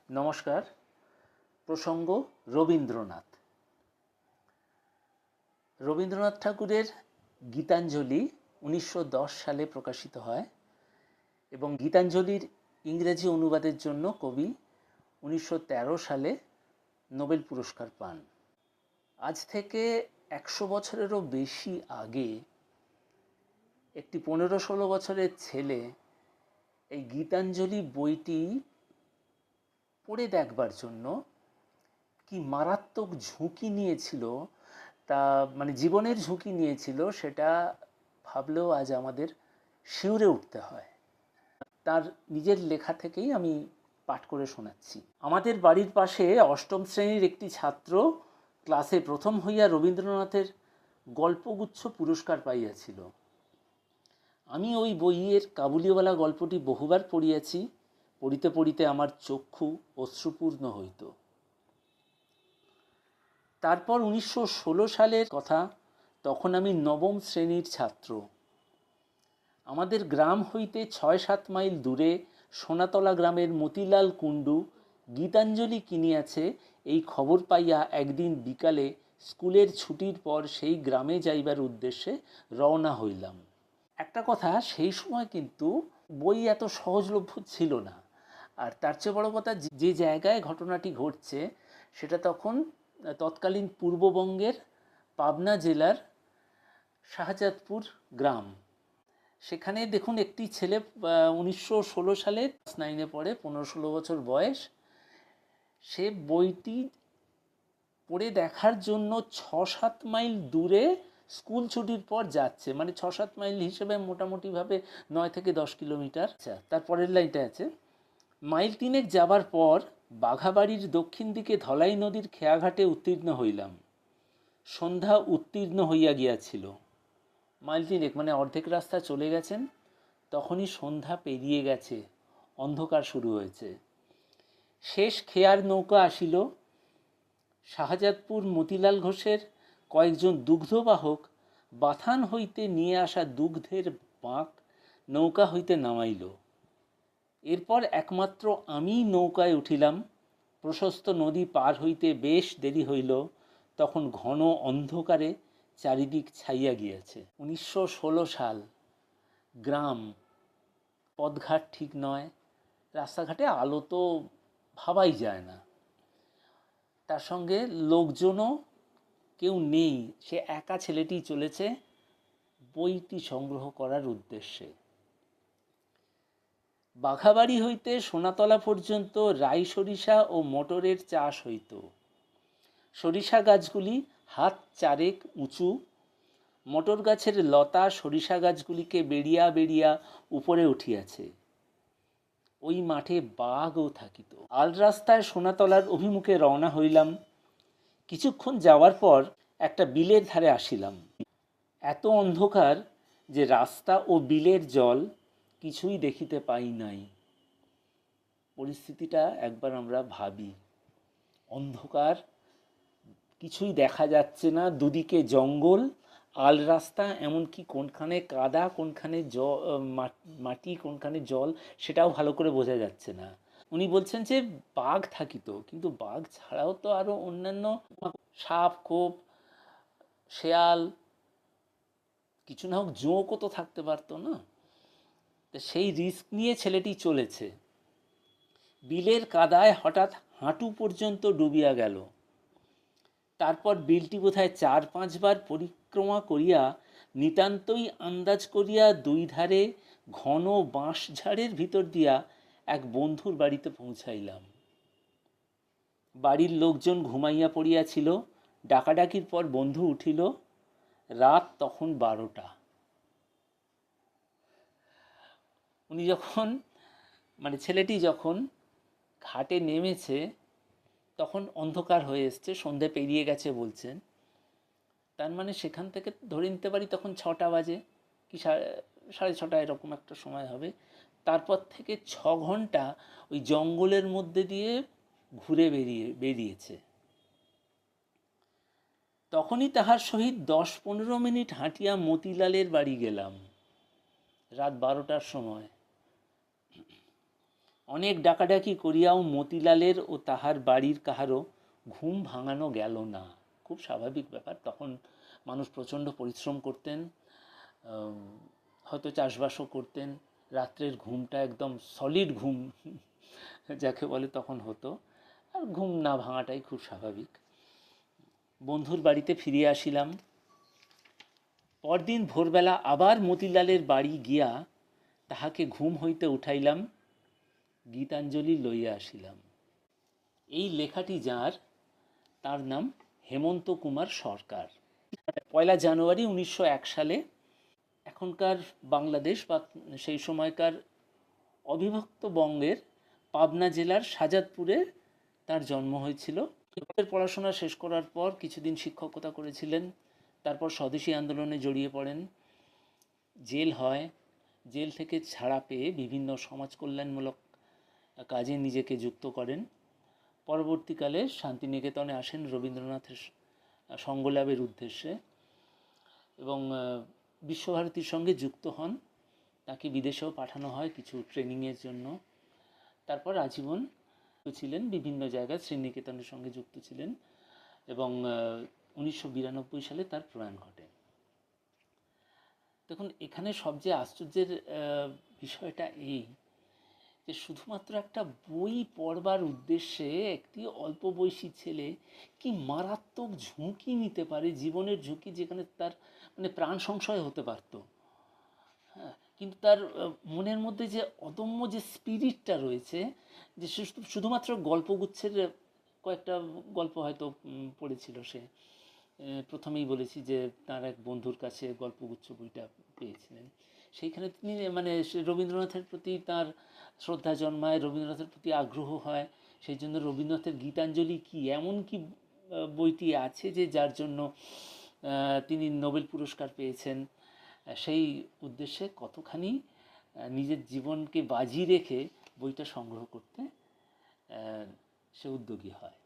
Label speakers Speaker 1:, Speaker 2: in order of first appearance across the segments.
Speaker 1: নমস্কার। প্রসঙ্গ রবীন্দ্রনাথ। রবীন্দ্রনাথ ঠাকুরের গীতাঞ্জলি 1910 সালে প্রকাশিত হয় এবং গীতাঞ্জলির ইংরেজি অনুবাদের জন্য কবি 1913 সালে নোবেল পুরস্কার পান। আজ থেকে 100 বছরেরও বেশি আগে একটি 15-16 বছরের ছেলে এই গীতাঞ্জলি বইটি পড়ে দেখবার জন্য কি মারাত্মক ঝুঁকি নিয়েছিল, তা জীবনের ঝুঁকি নিয়েছিল, সেটা ভাবলেও আজ আমাদের শিউরে উঠতে হয়। তার নিজের লেখা থেকেই আমি পাঠ করে শোনাচ্ছি। আমাদের বাড়ির পাশে অষ্টম শ্রেণীর একটি ছাত্র ক্লাসে প্রথম হইয়া রবীন্দ্রনাথের গল্পগুচ্ছ পুরস্কার পাইয়াছিল। আমি ওই বইয়ের কাবুলিওয়ালা গল্পটি বহুবার পড়িয়াছি। পড়িতে পড়িতে আমার চক্ষু অশ্রুপূর্ণ হইত। তারপর 1916 সালের কথা। তখন আমি নবম শ্রেণীর ছাত্র। আমাদের গ্রাম হইতে 6-7 মাইল দূরে সোনাতলা গ্রামের মতিলাল কুণ্ডু গীতাঞ্জলি কিনিয়াছে এই খবর পাইয়া একদিন বিকালে স্কুলের ছুটির পর সেই গ্রামে যাইবার উদ্দেশ্যে রওনা হইলাম। একটা কথা, সেই সময় কিন্তু বই এত সহজলভ্য ছিল না। আর তার চেয়ে বড় কথা, যে জায়গায় ঘটনাটি ঘটছে সেটা তৎকালীন পূর্ববঙ্গের পাবনা জেলার শাহজাদপুর গ্রাম। সেখানে দেখুন, একটি ছেলে 1916 সালে ক্লাস 9-এ পড়ে, 15-16 বছর বয়স। সে বইটি পড়ে দেখার জন্য 6-7 মাইল দূরে স্কুল ছুটির পর যাচ্ছে। 6-7 মাইল হিসেবে মোটামুটিভাবে 9 থেকে 10 কিলোমিটার। তারপরের লাইনটা আছে, মাইল 3 যাবার পর বাঘাবাড়ির দক্ষিণ দিকে ধলাই নদীর খেয়াঘাটে উত্তীর্ণ হইলাম। সন্ধ্যা উত্তীর্ণ হইয়া গিয়াছিল। মাইল 3 অর্ধেক রাস্তা চলে গেছেন, তখনই সন্ধ্যা পেরিয়ে গেছে, অন্ধকার শুরু হয়েছে। শেষ খেয়ার নৌকা আসিল। শাহজাদপুর মতিলাল ঘোষের কয়েকজন দুগ্ধবাহক বাথান হইতে নিয়ে আসা দুগ্ধের বাঁক নৌকা হইতে নামাইল। এরপর একমাত্র আমি নৌকায় উঠিলাম। প্রশস্ত নদী পার হইতে বেশ দেরি হইল। তখন ঘন অন্ধকারে চারিদিক ছাইয়া গিয়াছে। 1916 সাল। গ্রাম, পথঘাট ঠিক নয়, রাস্তাঘাটে আলো তো ভাবাই যায় না। তার সঙ্গে লোকজনও কেউ নেই। সে একা ছেলেটি চলেছে বইটি সংগ্রহ করার উদ্দেশ্যে। বাঘাবাড়ি হইতে সোনাতলা পর্যন্ত রাই সরিষা ও মটরের চাষ হইত। সরিষা গাছগুলি হাত চারেক উঁচু। মটর গাছের লতা সরিষা গাছগুলিকে বেড়িয়া বেড়িয়া উপরে উঠিয়াছে। ওই মাঠে বাঘও থাকিত। আল রাস্তায় সোনাতলার অভিমুখে রওনা হইলাম। কিছুক্ষণ যাওয়ার পর একটা বিলের ধারে আসিলাম। এত অন্ধকার যে রাস্তা ও বিলের জল কিছুই দেখিতে পাই নাই। পরিস্থিতিটা একবার আমরা ভাবি। অন্ধকার, কিছুই দেখা যাচ্ছে না, দুদিকে জঙ্গল, আল রাস্তা, এমনকি কোনখানে কাদা, কোনখানে মাটি, কোনখানে জল, সেটাও ভালো করে বোঝা যাচ্ছে না। উনি বলছেন যে বাঘ থাকিত, কিন্তু বাঘ ছাড়াও তো আরো অন্যান্য সাপ, খোপ, শেয়াল, কিছু না হোক জোঁকও তো থাকতে পারতো না। সেই রিস্ক নিয়ে ছেলেটি চলেছে। বিলের কাদায় হঠাৎ হাঁটু পর্যন্ত ডুবিয়া গেল। তারপর বিলটি বোধহয় 4-5 বার পরিক্রমা করিয়া নিতান্তই আন্দাজ করিয়া দুই ধারে ঘন বাঁশঝাড়ের ভিতর দিয়া এক বন্ধুর বাড়িতে পৌঁছাইলাম। বাড়ির লোকজন ঘুমাইয়া পড়িয়াছিল। ডাকাডাকির পর বন্ধু উঠিল। রাত তখন 12টা। উনি যখন ছেলেটি যখন ঘাটে নেমেছে তখন অন্ধকার হয়ে এসছে, সন্ধে পেরিয়ে গেছে বলছেন। তার সেখান থেকে ধরে নিতে পারি তখন 6টা বাজে কি 6:30 এরকম একটা সময় হবে। তারপর থেকে 6 ঘন্টা ওই জঙ্গলের মধ্যে দিয়ে ঘুরে বেরিয়েছে। তখনই তাহার সহিত 10-15 মিনিট হাঁটিয়া মতিলালের বাড়ি গেলাম। রাত 12টার সময়। অনেক ডাকাডাকি করিয়াও মতিলালের ও তাহার বাড়ির কাহারও ঘুম ভাঙানো গেল না। খুব স্বাভাবিক ব্যাপার, তখন মানুষ প্রচণ্ড পরিশ্রম করতেন, হয়তো চাষবাসও করতেন, রাত্রের ঘুমটা একদম সলিড ঘুম যাকে বলে তখন হতো, আর ঘুম না ভাঙাটাই খুব স্বাভাবিক। বন্ধুর বাড়িতে ফিরিয়া আসিলাম। পরদিন ভোরবেলা আবার মতিলালের বাড়ি গিয়া তাহাকে ঘুম হইতে উঠাইলাম, গীতাঞ্জলি লইয়া আসিলাম। এই লেখাটি যার, তার নাম হেমন্ত কুমার সরকার। 1 জানুয়ারি 1901 সালে এখনকার বাংলাদেশ বা সেই সময়কার অবিভক্ত বঙ্গের পাবনা জেলার শাজাদপুরে তার জন্ম হয়েছিল। পড়াশোনা শেষ করার পর কিছুদিন শিক্ষকতা করেছিলেন, তারপর স্বদেশী আন্দোলনে জড়িয়ে পড়েন, জেল হয়, জেল থেকে ছাড়া পেয়ে বিভিন্ন সমাজ কল্যাণমূলক কাজে নিজেকে যুক্ত করেন। পরবর্তীকালে শান্তিনিকেতনে আসেন রবীন্দ্রনাথের সঙ্গলাভের উদ্দেশ্যে এবং বিশ্বভারতীর সঙ্গে যুক্ত হন। তাকে বিদেশেও পাঠানো হয় কিছু ট্রেনিংয়ের জন্য। তারপর আজীবন ছিলেন, বিভিন্ন জায়গায় শ্রীনিকেতনের সঙ্গে যুক্ত ছিলেন এবং 1992 সালে তার প্রয়াণ ঘটে। দেখুন, এখানে সবচেয়ে আশ্চর্যের বিষয়টা এই যে শুধুমাত্র একটা বই পড়বার উদ্দেশ্যে একটি অল্প বয়সী ছেলে কি মারাত্মক ঝুঁকি নিতে পারে, জীবনের ঝুঁকি, যেখানে তার মানে প্রাণ সংশয় হতে পারত। হ্যাঁ, কিন্তু তার মনের মধ্যে যে অদম্য যে স্পিরিটটা রয়েছে, যে শুধুমাত্র গল্পগুচ্ছের কয়েকটা গল্প হয়তো পড়েছিল সে। প্রথমেই বলেছি যে তার এক বন্ধুর কাছে গল্পগুচ্ছ বইটা পেয়েছিলেন, সেইখানে তিনি মানে রবীন্দ্রনাথের প্রতি তার শ্রদ্ধা জন্মায়, রবীন্দ্রনাথের প্রতি আগ্রহ হয়। সেই জন্য রবীন্দ্রনাথের গীতাঞ্জলি কি এমন কি বইটি আছে যে যার জন্য তিনি নোবেল পুরস্কার পেয়েছেন, সেই উদ্দেশ্যে কতখানি নিজের জীবনকে বাজি রেখে বইটা সংগ্রহ করতে সে উদ্যোগী হয়।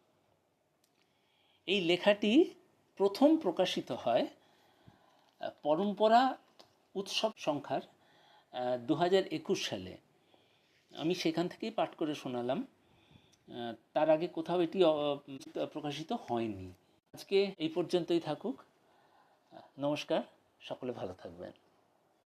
Speaker 1: এই লেখাটি প্রথম প্রকাশিত হয় পরম্পরা উৎসব সংখ্যার 2021 সালে। আমি সেখান থেকেই পাঠ করে শোনালাম, তার আগে কোথাও এটি প্রকাশিত হয়নি। আজকে এই পর্যন্তই থাকুক। নমস্কার, সকলে ভালো থাকবেন।